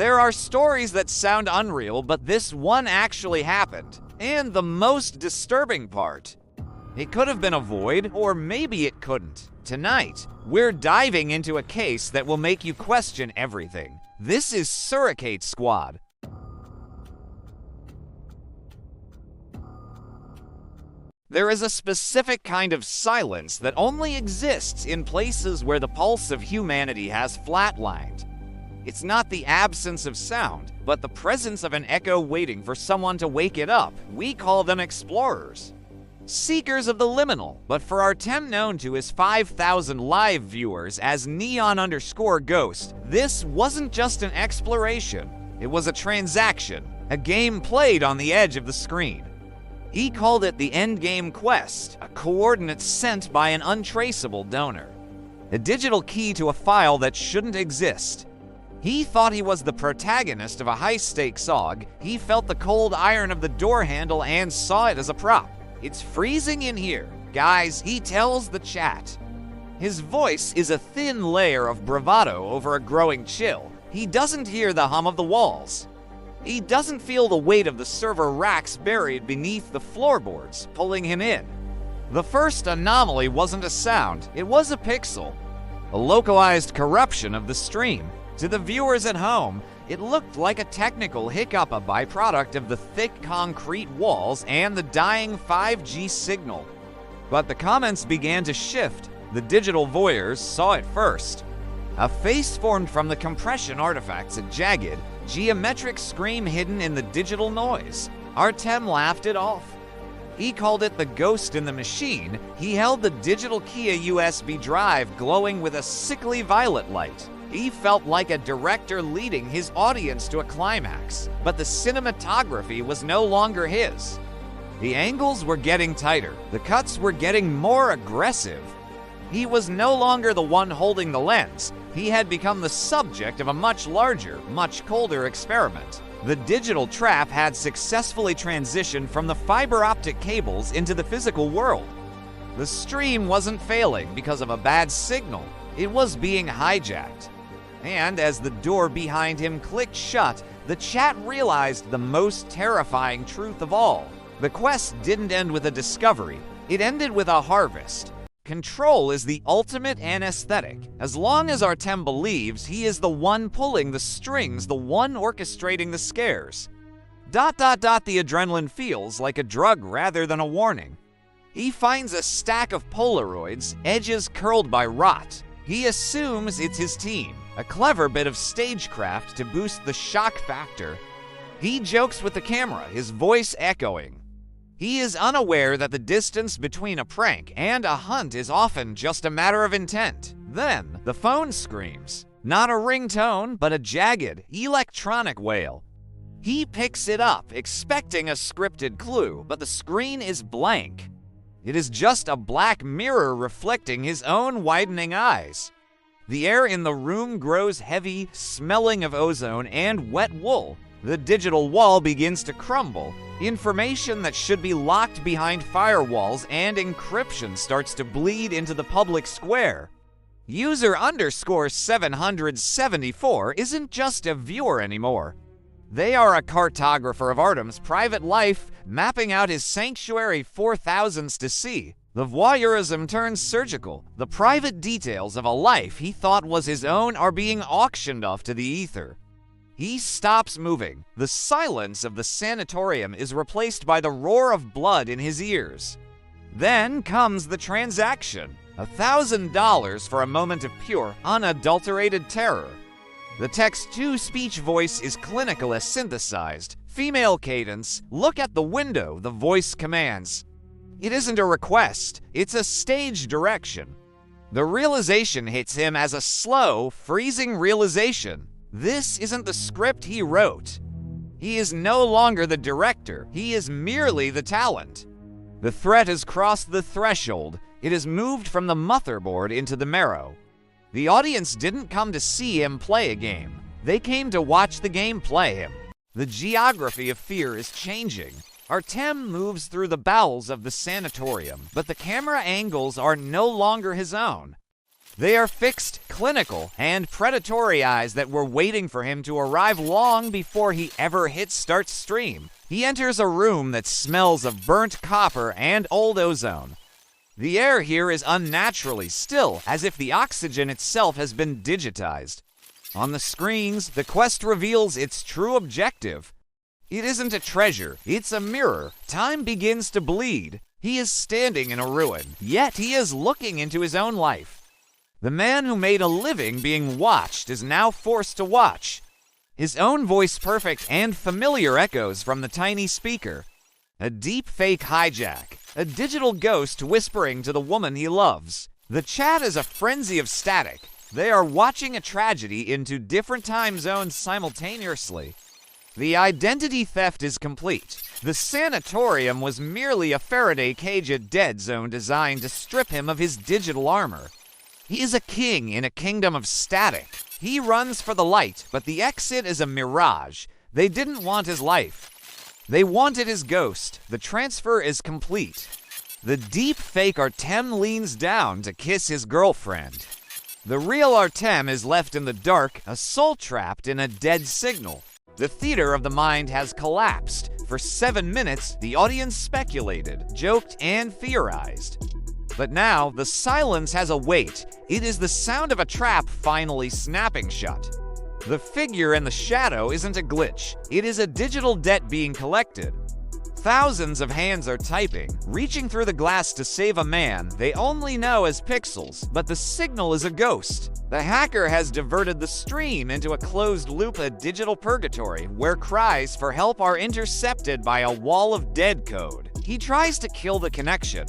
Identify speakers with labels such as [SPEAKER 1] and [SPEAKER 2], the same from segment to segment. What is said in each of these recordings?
[SPEAKER 1] There are stories that sound unreal, but this one actually happened. And the most disturbing part, it could have been a void, or maybe it couldn't. Tonight, we're diving into a case that will make you question everything. This is Surrogate Squad. There is a specific kind of silence that only exists in places where the pulse of humanity has flatlined. It's not the absence of sound, but the presence of an echo waiting for someone to wake it up. We call them explorers. Seekers of the liminal, but for Artem, known to his 5,000 live viewers as Neon_Ghost, this wasn't just an exploration, it was a transaction, a game played on the edge of the screen. He called it the endgame quest, a coordinate sent by an untraceable donor, a digital key to a file that shouldn't exist. He thought he was the protagonist of a high-stakes AUG. He felt the cold iron of the door handle and saw it as a prop. It's freezing in here, guys, he tells the chat. His voice is a thin layer of bravado over a growing chill. He doesn't hear the hum of the walls. He doesn't feel the weight of the server racks buried beneath the floorboards, pulling him in. The first anomaly wasn't a sound, it was a pixel. A localized corruption of the stream. To the viewers at home, it looked like a technical hiccup, a byproduct of the thick concrete walls and the dying 5G signal. But the comments began to shift. The digital voyeurs saw it first. A face formed from the compression artifacts, a jagged, geometric scream hidden in the digital noise. Artem laughed it off. He called it the ghost in the machine. He held the digital key, a USB drive glowing with a sickly violet light. He felt like a director leading his audience to a climax, but the cinematography was no longer his. The angles were getting tighter, the cuts were getting more aggressive. He was no longer the one holding the lens. He had become the subject of a much larger, much colder experiment. The digital trap had successfully transitioned from the fiber optic cables into the physical world. The stream wasn't failing because of a bad signal. It was being hijacked. And as the door behind him clicked shut, the chat realized the most terrifying truth of all. The quest didn't end with a discovery. It ended with a harvest. Control is the ultimate anesthetic. As long as Artem believes he is the one pulling the strings, the one orchestrating the scares. The adrenaline feels like a drug rather than a warning. He finds a stack of Polaroids, edges curled by rot. He assumes it's his team, a clever bit of stagecraft to boost the shock factor. He jokes with the camera, his voice echoing. He is unaware that the distance between a prank and a hunt is often just a matter of intent. Then, the phone screams. Not a ringtone, but a jagged, electronic wail. He picks it up, expecting a scripted clue, but the screen is blank. It is just a black mirror reflecting his own widening eyes. The air in the room grows heavy, smelling of ozone and wet wool. The digital wall begins to crumble. Information that should be locked behind firewalls and encryption starts to bleed into the public square. User_774 isn't just a viewer anymore. They are a cartographer of Artem's private life, mapping out his sanctuary 4000s to see. The voyeurism turns surgical. The private details of a life he thought was his own are being auctioned off to the ether. He stops moving. The silence of the sanatorium is replaced by the roar of blood in his ears. Then comes the transaction. $1,000 for a moment of pure, unadulterated terror. The text-to-speech voice is clinical as synthesized. Female cadence. Look at the window, the voice commands. It isn't a request, it's a stage direction. The realization hits him as a slow, freezing realization. This isn't the script he wrote. He is no longer the director, he is merely the talent. The threat has crossed the threshold. It has moved from the motherboard into the marrow. The audience didn't come to see him play a game. They came to watch the game play him. The geography of fear is changing. Artem moves through the bowels of the sanatorium, but the camera angles are no longer his own. They are fixed, clinical, and predatory eyes that were waiting for him to arrive long before he ever hit start stream. He enters a room that smells of burnt copper and old ozone. The air here is unnaturally still, as if the oxygen itself has been digitized. On the screens, the quest reveals its true objective. It isn't a treasure, it's a mirror. Time begins to bleed. He is standing in a ruin, yet he is looking into his own life. The man who made a living being watched is now forced to watch. His own voice-perfect and familiar echoes from the tiny speaker. A deepfake hijack, a digital ghost whispering to the woman he loves. The chat is a frenzy of static. They are watching a tragedy into different time zones simultaneously. The identity theft is complete. The sanatorium was merely a Faraday cage, a dead zone designed to strip him of his digital armor. He is a king in a kingdom of static. He runs for the light, but the exit is a mirage. They didn't want his life. They wanted his ghost. The transfer is complete. The deep fake Artem leans down to kiss his girlfriend. The real Artem is left in the dark, a soul trapped in a dead signal. The theater of the mind has collapsed. For 7 minutes, the audience speculated, joked, and theorized. But now, the silence has a weight. It is the sound of a trap finally snapping shut. The figure in the shadow isn't a glitch. It is a digital debt being collected. Thousands of hands are typing, reaching through the glass to save a man they only know as pixels, but the signal is a ghost. The hacker has diverted the stream into a closed loop, a digital purgatory, where cries for help are intercepted by a wall of dead code. He tries to kill the connection.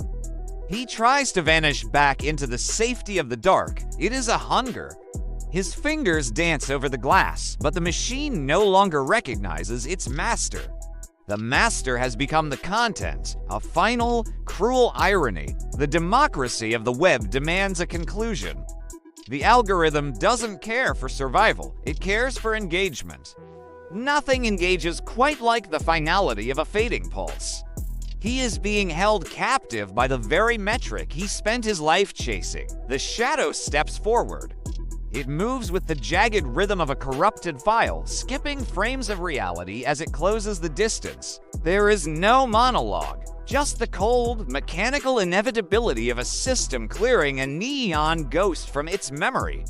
[SPEAKER 1] He tries to vanish back into the safety of the dark. It is a hunger. His fingers dance over the glass, but the machine no longer recognizes its master. The master has become the content, a final, cruel irony. The democracy of the web demands a conclusion. The algorithm doesn't care for survival, it cares for engagement. Nothing engages quite like the finality of a fading pulse. He is being held captive by the very metric he spent his life chasing. The shadow steps forward. It moves with the jagged rhythm of a corrupted file, skipping frames of reality as it closes the distance. There is no monologue, just the cold, mechanical inevitability of a system clearing a neon ghost from its memory.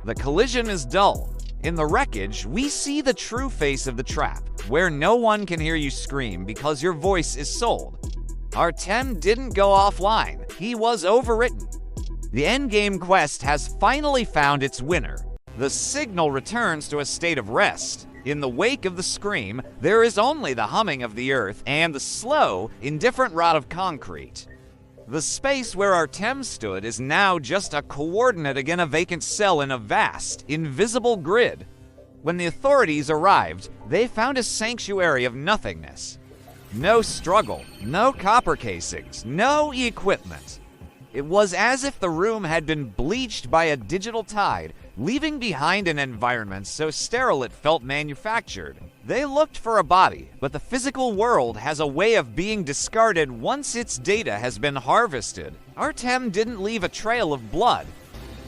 [SPEAKER 1] The collision is dull. In the wreckage, we see the true face of the trap, where no one can hear you scream because your voice is sold. Artem didn't go offline. He was overwritten. The endgame quest has finally found its winner. The signal returns to a state of rest. In the wake of the scream, there is only the humming of the earth and the slow, indifferent rot of concrete. The space where Artem stood is now just a coordinate against a vacant cell in a vast, invisible grid. When the authorities arrived, they found a sanctuary of nothingness. No struggle, no copper casings, no equipment. It was as if the room had been bleached by a digital tide, leaving behind an environment so sterile it felt manufactured. They looked for a body, but the physical world has a way of being discarded once its data has been harvested. Artem didn't leave a trail of blood.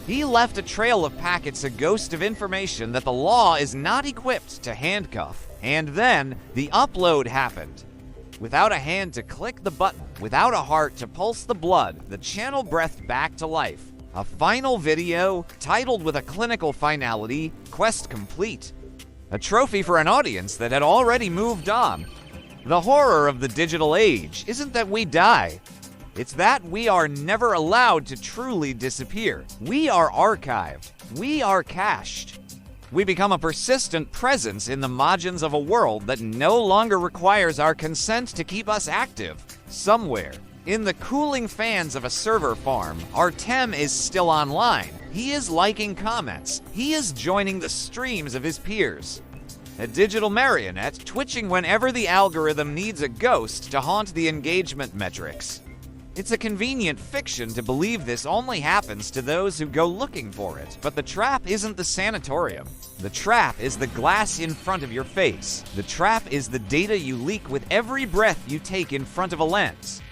[SPEAKER 1] He left a trail of packets, a ghost of information that the law is not equipped to handcuff. And then, the upload happened. Without a hand to click the button, without a heart to pulse the blood, the channel breathed back to life. A final video, titled with a clinical finality, quest complete. A trophy for an audience that had already moved on. The horror of the digital age isn't that we die. It's that we are never allowed to truly disappear. We are archived. We are cached. We become a persistent presence in the margins of a world that no longer requires our consent to keep us active. Somewhere, in the cooling fans of a server farm, Artem is still online. He is liking comments. He is joining the streams of his peers. A digital marionette twitching whenever the algorithm needs a ghost to haunt the engagement metrics. It's a convenient fiction to believe this only happens to those who go looking for it, but the trap isn't the sanatorium. The trap is the glass in front of your face. The trap is the data you leak with every breath you take in front of a lens.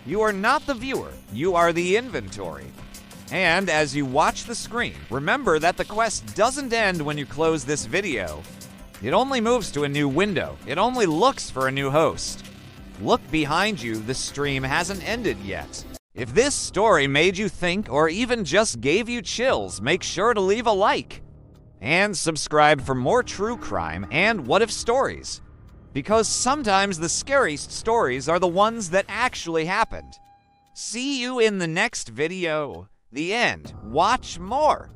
[SPEAKER 1] You are not the viewer, you are the inventory. And as you watch the screen, remember that the quest doesn't end when you close this video. It only moves to a new window. It only looks for a new host. Look behind you, the stream hasn't ended yet. If this story made you think or even just gave you chills, make sure to leave a like. And subscribe for more true crime and what-if stories. Because sometimes the scariest stories are the ones that actually happened. See you in the next video. The end. Watch more.